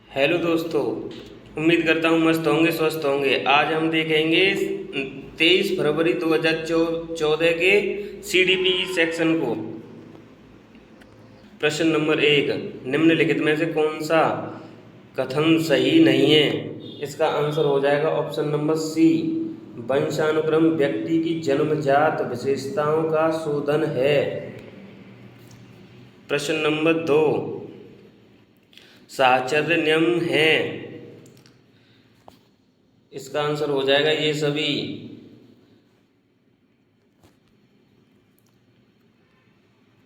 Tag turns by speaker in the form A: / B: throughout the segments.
A: Hello दोस्तों। उम्मीद करता हूँ मस्त होंगे, स्वस्थ होंगे। आज हम देखेंगे 23 फरवरी 2014 के सीडीपी सेक्शन को। प्रश्न नंबर 1, निम्नलिखित में से कौन सा कथन सही नहीं है? इसका आंसर हो जाएगा ऑप्शन नंबर सी, वंशानुक्रम व्यक्ति की जन्मजात विशेषताओं का शोधन है। प्रश्न नंबर 2, साहचर्य नियम है। इसका आंसर हो जाएगा ये सभी।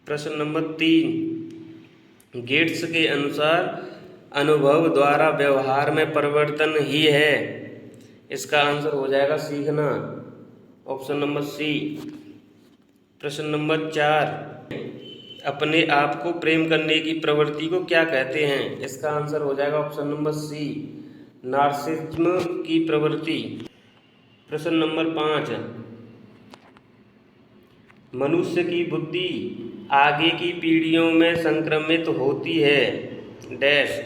A: प्रश्न नंबर 3, गेट्स के अनुसार अनुभव द्वारा व्यवहार में परिवर्तन ही है। इसका आंसर हो जाएगा सीखना, ऑप्शन नंबर सी। प्रश्न नंबर 4, अपने आप को प्रेम करने की प्रवृत्ति को क्या कहते हैं? इसका आंसर हो जाएगा ऑप्शन नंबर सी, नार्सिज्म की प्रवृत्ति। प्रश्न नंबर 5, मनुष्य की बुद्धि आगे की पीढ़ियों में संक्रमित होती है डैश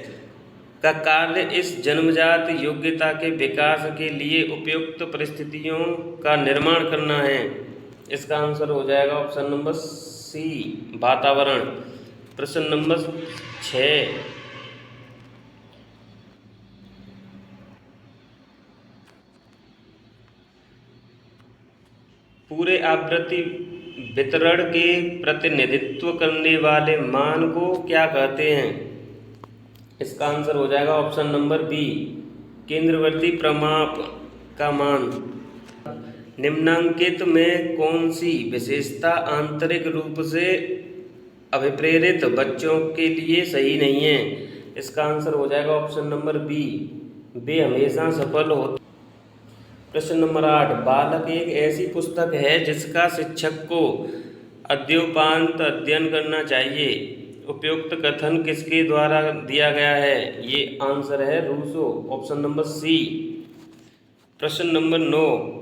A: का कार्य इस जन्मजात योग्यता के विकास के लिए उपयुक्त परिस्थितियों का निर्माण करना है। इसका आंसर हो जाएगा ऑप्शन नंबर सी, वातावरण। प्रश्न नंबर 6, पूरे आवृत्ति वितरण के प्रतिनिधित्व करने वाले मान को क्या कहते हैं? इसका आंसर हो जाएगा ऑप्शन नंबर बी, केंद्रवर्ती प्रमाप का मान। निम्नांकित में कौन सी विशेषता आंतरिक रूप से अभिप्रेरित बच्चों के लिए सही नहीं है? इसका आंसर हो जाएगा ऑप्शन नंबर बी, वे हमेशा सफल होते। प्रश्न नंबर 8, बालक एक ऐसी पुस्तक है जिसका शिक्षक को अद्योपांत अध्ययन करना चाहिए। उपयुक्त कथन किसके द्वारा दिया गया है? ये आंसर है रूसो, ऑप्शन नंबर सी। प्रश्न नंबर 9,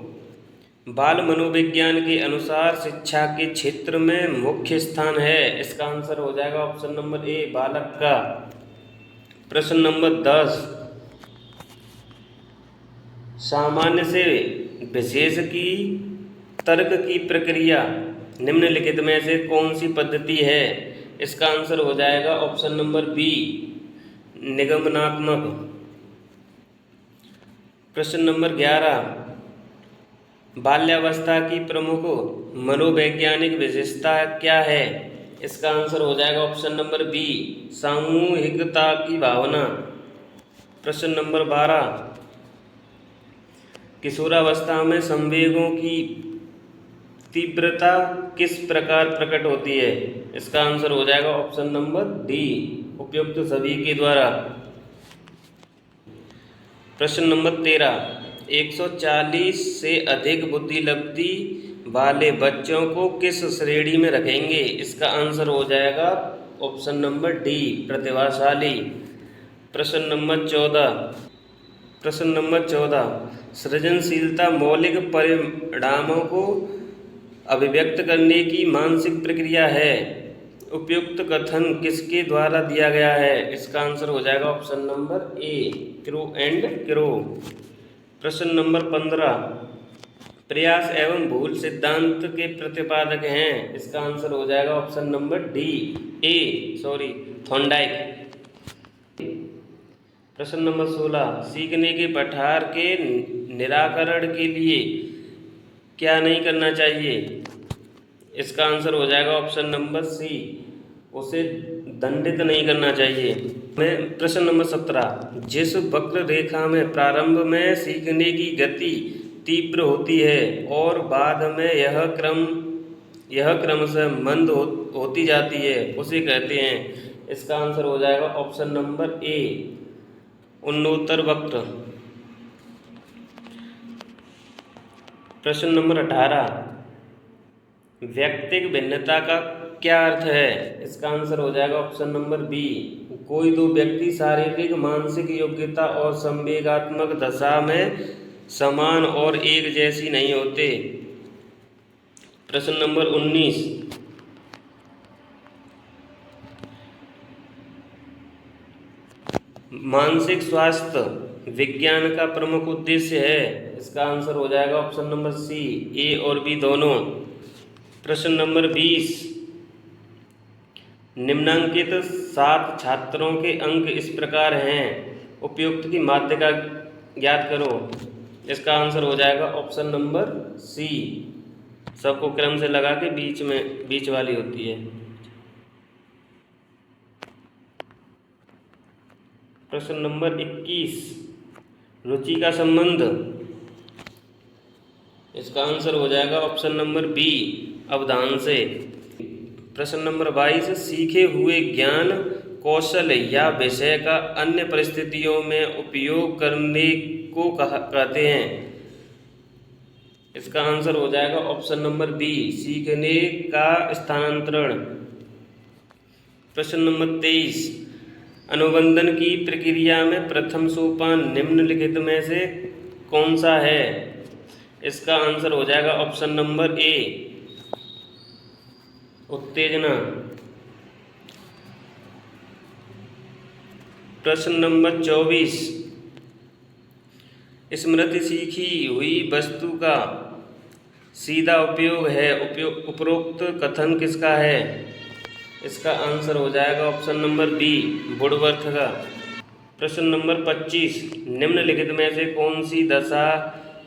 A: बाल मनोविज्ञान के अनुसार शिक्षा के क्षेत्र में मुख्य स्थान है। इसका आंसर हो जाएगा ऑप्शन नंबर ए, बालक का। प्रश्न नंबर 10, सामान्य से विशेष की तर्क की प्रक्रिया निम्नलिखित में से कौन सी पद्धति है? इसका आंसर हो जाएगा ऑप्शन नंबर बी, निगमनात्मक। प्रश्न नंबर 11, बाल्यावस्था की प्रमुख मनोवैज्ञानिक विशेषता क्या है? इसका आंसर हो जाएगा ऑप्शन नंबर बी, सामूहिकता की भावना। प्रश्न नंबर 12, किशोरावस्था में संवेगों की तीव्रता किस प्रकार प्रकट होती है? इसका आंसर हो जाएगा ऑप्शन नंबर डी, उपयुक्त सभी के द्वारा। प्रश्न नंबर 13, 140 से अधिक बुद्धिलब्धि वाले बच्चों को किस श्रेणी में रखेंगे? इसका आंसर हो जाएगा ऑप्शन नंबर डी, प्रतिभाशाली। प्रश्न नंबर 14, सृजनशीलता मौलिक परिणामों को अभिव्यक्त करने की मानसिक प्रक्रिया है। उपयुक्त कथन किसके द्वारा दिया गया है? इसका आंसर हो जाएगा option number A, crow and crow. प्रश्न नंबर 15, प्रयास एवं भूल सिद्धांत के प्रतिपादक हैं। इसका आंसर हो जाएगा ऑप्शन नंबर डी, थॉर्नडाइक। प्रश्न नंबर 16, सीखने के पठार के निराकरण के लिए क्या नहीं करना चाहिए? इसका आंसर हो जाएगा ऑप्शन नंबर सी, उसे दंडित नहीं करना चाहिए। प्रश्न नंबर 17, जिस वक्र रेखा में प्रारंभ में सीखने की गति तीव्र होती है और बाद में यह क्रमशः मंद होती जाती है, उसे कहते हैं। इसका आंसर हो जाएगा ऑप्शन नंबर ए, उन्नोत्तर वक्र। प्रश्न नंबर 18, व्यक्तिक भिन्नता का क्या अर्थ है? इसका आंसर हो जाएगा ऑप्शन नंबर बी, कोई दो व्यक्ति शारीरिक मानसिक योग्यता और संवेगात्मक दशा में समान और एक जैसी नहीं होते। प्रश्न नंबर 19, मानसिक स्वास्थ्य विज्ञान का प्रमुख उद्देश्य है। इसका आंसर हो जाएगा ऑप्शन नंबर सी, ए और बी दोनों। प्रश्न नंबर 20, निम्नांकित 7 छात्रों के अंक इस प्रकार हैं, उपयुक्त की माध्यिका ज्ञात करो। इसका आंसर हो जाएगा ऑप्शन नंबर सी, सबको क्रम से लगा के बीच वाली होती है। प्रश्न नंबर 21, रुचि का संबंध। इसका आंसर हो जाएगा ऑप्शन नंबर बी, अवधान से। प्रश्न नंबर 22, सीखे हुए ज्ञान कौशल या विषय का अन्य परिस्थितियों में उपयोग करने को कहते हैं। इसका आंसर हो जाएगा ऑप्शन नंबर बी, सीखने का स्थानांतरण। प्रश्न नंबर 23, अनुबंधन की प्रक्रिया में प्रथम सोपान निम्नलिखित में से कौन सा है। इसका आंसर हो जाएगा ऑप्शन नंबर ए, उत्तेजना। प्रश्न नंबर 24, स्मृति सीखी हुई वस्तु का सीधा उपयोग है, उपरोक्त कथन किसका है। इसका आंसर हो जाएगा ऑप्शन नंबर बी, वुडवर्थ का। प्रश्न नंबर 25, निम्नलिखित में से कौन सी दशा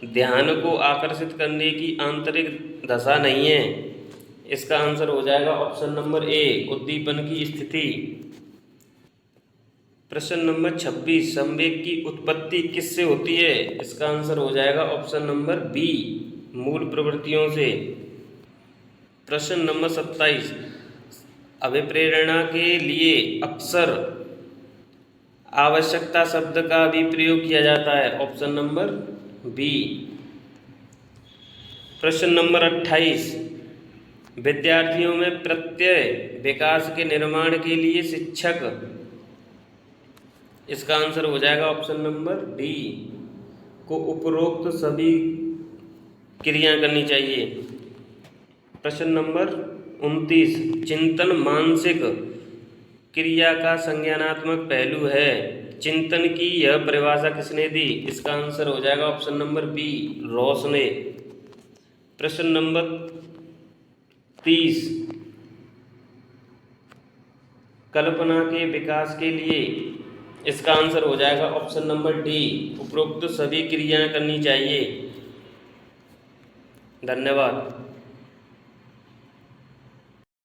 A: ध्यान को आकर्षित करने की आंतरिक दशा नहीं है। इसका आंसर हो जाएगा ऑप्शन नंबर ए, उद्दीपन की स्थिति। प्रश्न नंबर 26, संवेग की उत्पत्ति किससे होती है। इसका आंसर हो जाएगा ऑप्शन नंबर बी, मूल प्रवृत्तियों से। प्रश्न नंबर 27, अभिप्रेरणा के लिए अक्सर आवश्यकता शब्द का भी प्रयोग किया जाता है। Option number B. प्रश्न नंबर 28, विद्यार्थियों में प्रत्यय विकास के निर्माण के लिए शिक्षक। इसका आंसर हो जाएगा ऑप्शन नंबर डी, को उपरोक्त सभी क्रियाएं करनी चाहिए। प्रश्न नंबर 29, चिंतन मानसिक क्रिया का संज्ञानात्मक पहलू है। चिंतन की यह परिभाषा किसने दी। इसका आंसर हो जाएगा ऑप्शन नंबर बी, रॉस ने। प्रश्न नंबर 30, कल्पना के विकास के लिए। इसका आंसर हो जाएगा ऑप्शन नंबर डी, उपरोक्त सभी क्रियाएं करनी चाहिए। धन्यवाद।